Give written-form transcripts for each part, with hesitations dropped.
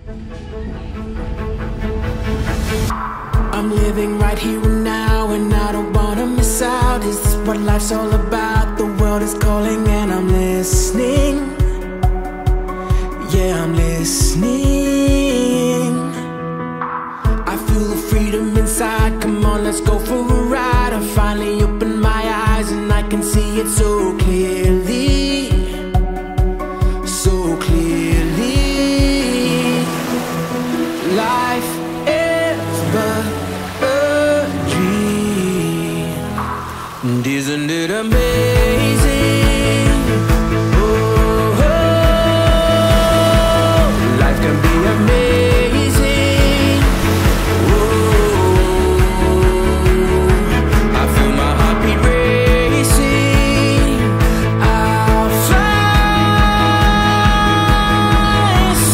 I'm living right here and now, and I don't wanna miss out. Is this what life's all about? The world is calling and I'm listening. Yeah, I'm listening. I feel the freedom inside. Come on, let's go for a ride. I finally opened my eyes and I can see it so clearly. So clearly. Life is but a dream. And isn't it amazing? Oh, life can be amazing. Oh, I feel my heartbeat racing. I'll fly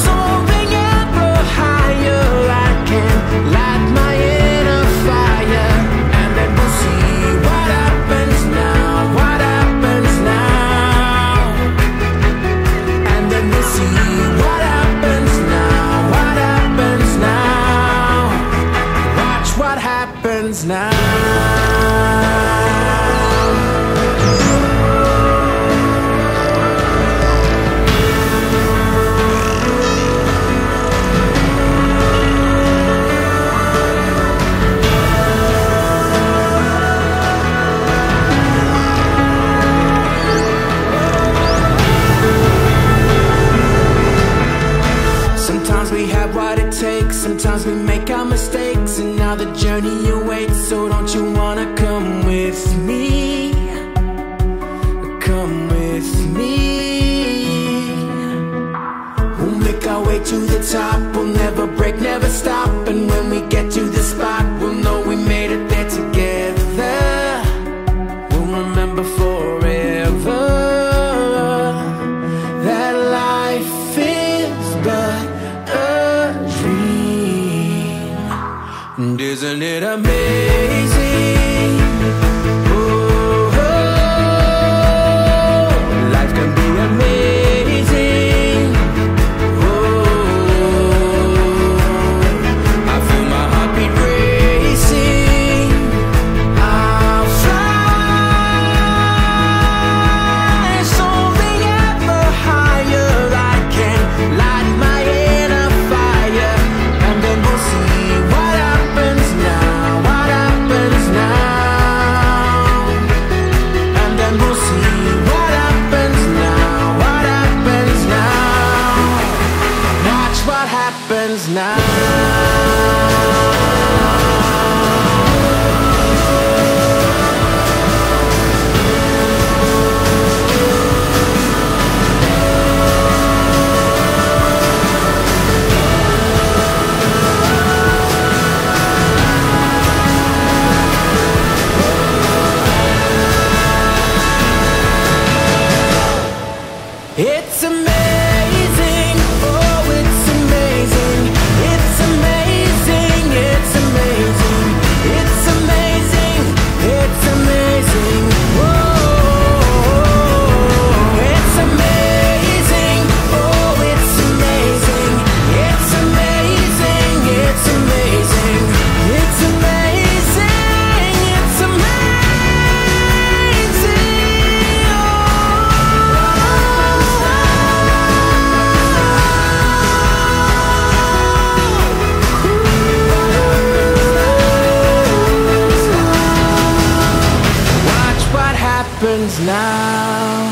soaring ever higher. I can light my inner fire, and then we'll see what happens now. What happens now? And then we'll see what happens now. What happens now? Watch what happens now. Sometimes we have what it takes, sometimes we make our mistakes, and now the journey awaits. So don't you wanna come with me? Come with me. We'll make our way to the top. We'll never break, never stop. And when we get to the spot, we'll know we made it there together. We'll remember forever that life is but a dream. And isn't it amazing? Oh, life can be amazing. Oh, I feel my heartbeat racing. I'll fly soaring ever higher. I can light my inner fire, and then we'll see what happens now. What happens now? And then we'll see what happens now. What happens now? Watch what happens now. It's amazing, oh it's amazing. It's amazing, it's amazing. It's amazing, it's amazing. Whoa, it's amazing, oh it's amazing. It's amazing, it's amazing. It's amazing, it's amazing. Watch what happens now.